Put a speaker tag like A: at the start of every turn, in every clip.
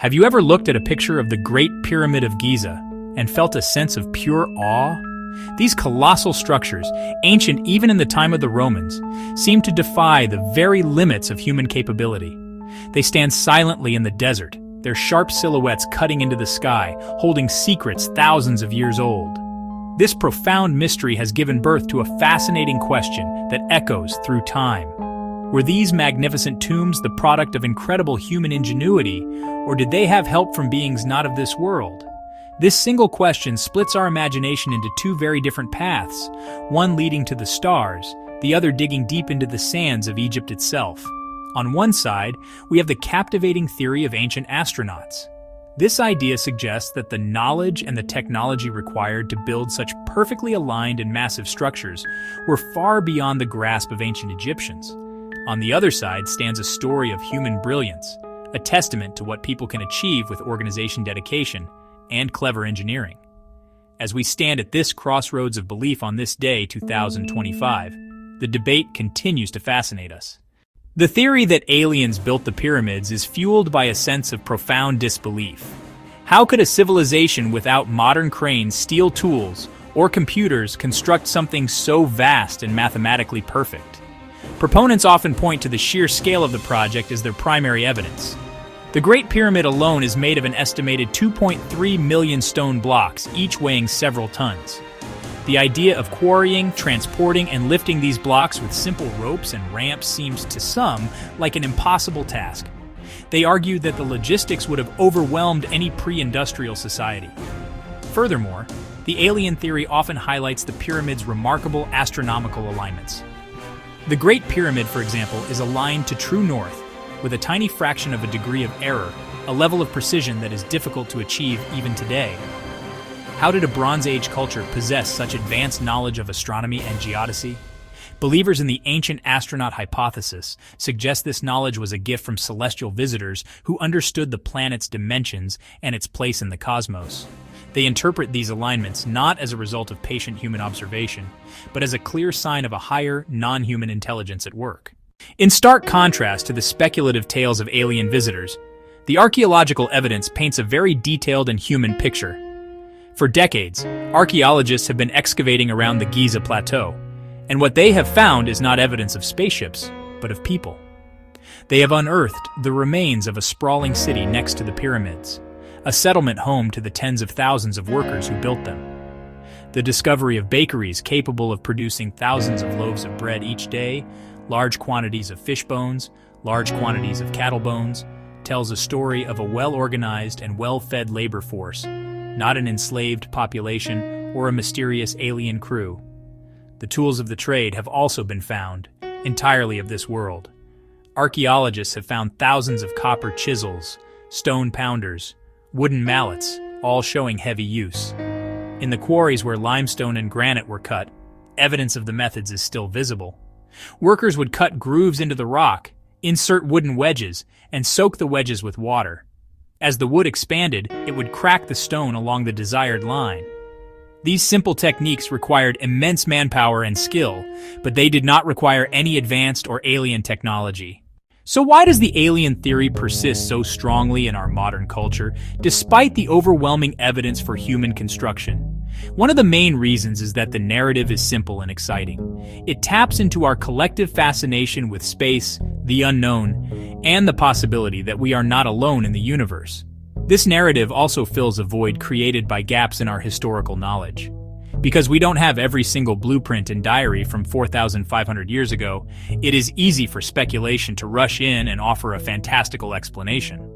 A: Have you ever looked at a picture of the Great Pyramid of Giza and felt a sense of pure awe? These colossal structures, ancient even in the time of the Romans, seem to defy the very limits of human capability. They stand silently in the desert, their sharp silhouettes cutting into the sky, holding secrets thousands of years old. This profound mystery has given birth to a fascinating question that echoes through time. Were these magnificent tombs the product of incredible human ingenuity, or did they have help from beings not of this world? This single question splits our imagination into two very different paths, one leading to the stars, the other digging deep into the sands of Egypt itself. On one side, we have the captivating theory of ancient astronauts. This idea suggests that the knowledge and the technology required to build such perfectly aligned and massive structures were far beyond the grasp of ancient Egyptians. On the other side stands a story of human brilliance, a testament to what people can achieve with organization, dedication, and clever engineering. As we stand at this crossroads of belief on this day, 2025, the debate continues to fascinate us. The theory that aliens built the pyramids is fueled by a sense of profound disbelief. How could a civilization without modern cranes, steel tools, or computers construct something so vast and mathematically perfect? Proponents often point to the sheer scale of the project as their primary evidence. The Great Pyramid alone is made of an estimated 2.3 million stone blocks, each weighing several tons. The idea of quarrying, transporting, and lifting these blocks with simple ropes and ramps seems to some like an impossible task. They argue that the logistics would have overwhelmed any pre-industrial society. Furthermore, the alien theory often highlights the pyramid's remarkable astronomical alignments. The Great Pyramid, for example, is aligned to true north, with a tiny fraction of a degree of error, a level of precision that is difficult to achieve even today. How did a Bronze Age culture possess such advanced knowledge of astronomy and geodesy? Believers in the ancient astronaut hypothesis suggest this knowledge was a gift from celestial visitors who understood the planet's dimensions and its place in the cosmos. They interpret these alignments not as a result of patient human observation, but as a clear sign of a higher, non-human intelligence at work. In stark contrast to the speculative tales of alien visitors, the archaeological evidence paints a very detailed and human picture. For decades, archaeologists have been excavating around the Giza Plateau, and what they have found is not evidence of spaceships, but of people. They have unearthed the remains of a sprawling city next to the pyramids, a settlement home to the tens of thousands of workers who built them. The discovery of bakeries capable of producing thousands of loaves of bread each day, large quantities of fish bones, large quantities of cattle bones, tells a story of a well-organized and well-fed labor force, not an enslaved population or a mysterious alien crew. The tools of the trade have also been found, entirely of this world. Archaeologists have found thousands of copper chisels, stone pounders, wooden mallets, all showing heavy use. In the quarries where limestone and granite were cut, evidence of the methods is still visible. Workers would cut grooves into the rock, insert wooden wedges, and soak the wedges with water. As the wood expanded, it would crack the stone along the desired line. These simple techniques required immense manpower and skill, but they did not require any advanced or alien technology. So why does the alien theory persist so strongly in our modern culture, despite the overwhelming evidence for human construction? One of the main reasons is that the narrative is simple and exciting. It taps into our collective fascination with space, the unknown, and the possibility that we are not alone in the universe. This narrative also fills a void created by gaps in our historical knowledge. Because we don't have every single blueprint and diary from 4,500 years ago, it is easy for speculation to rush in and offer a fantastical explanation.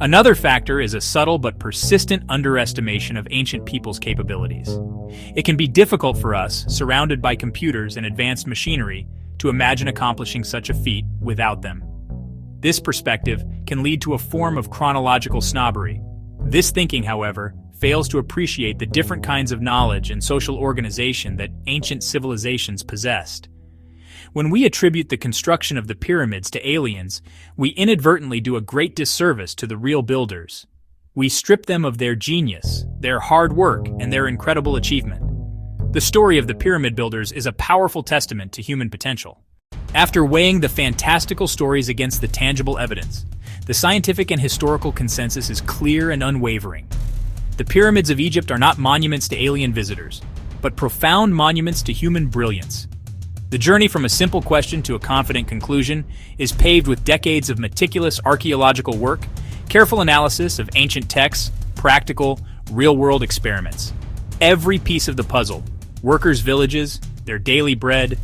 A: Another factor is a subtle but persistent underestimation of ancient people's capabilities. It can be difficult for us, surrounded by computers and advanced machinery, to imagine accomplishing such a feat without them. This perspective can lead to a form of chronological snobbery. This thinking, however, fails to appreciate the different kinds of knowledge and social organization that ancient civilizations possessed. When we attribute the construction of the pyramids to aliens, we inadvertently do a great disservice to the real builders. We strip them of their genius, their hard work, and their incredible achievement. The story of the pyramid builders is a powerful testament to human potential. After weighing the fantastical stories against the tangible evidence, the scientific and historical consensus is clear and unwavering. The pyramids of Egypt are not monuments to alien visitors, but profound monuments to human brilliance. The journey from a simple question to a confident conclusion is paved with decades of meticulous archaeological work, careful analysis of ancient texts, practical, real-world experiments. Every piece of the puzzle, workers' villages, their daily bread,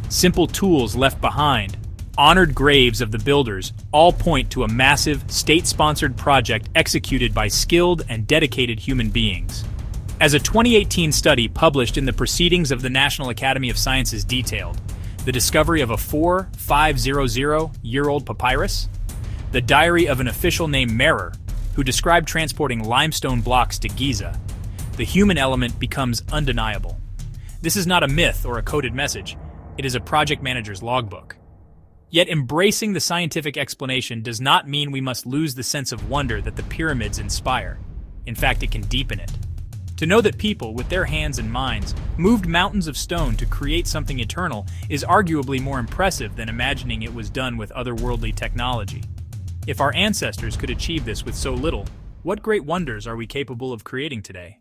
A: simple tools left behind, honored graves of the builders, all point to a massive, state-sponsored project executed by skilled and dedicated human beings. As a 2018 study published in the Proceedings of the National Academy of Sciences detailed, the discovery of a 4,500-year-old papyrus, the diary of an official named Merer, who described transporting limestone blocks to Giza, the human element becomes undeniable. This is not a myth or a coded message, it is a project manager's logbook. Yet embracing the scientific explanation does not mean we must lose the sense of wonder that the pyramids inspire. In fact, it can deepen it. To know that people, with their hands and minds, moved mountains of stone to create something eternal is arguably more impressive than imagining it was done with otherworldly technology. If our ancestors could achieve this with so little, what great wonders are we capable of creating today?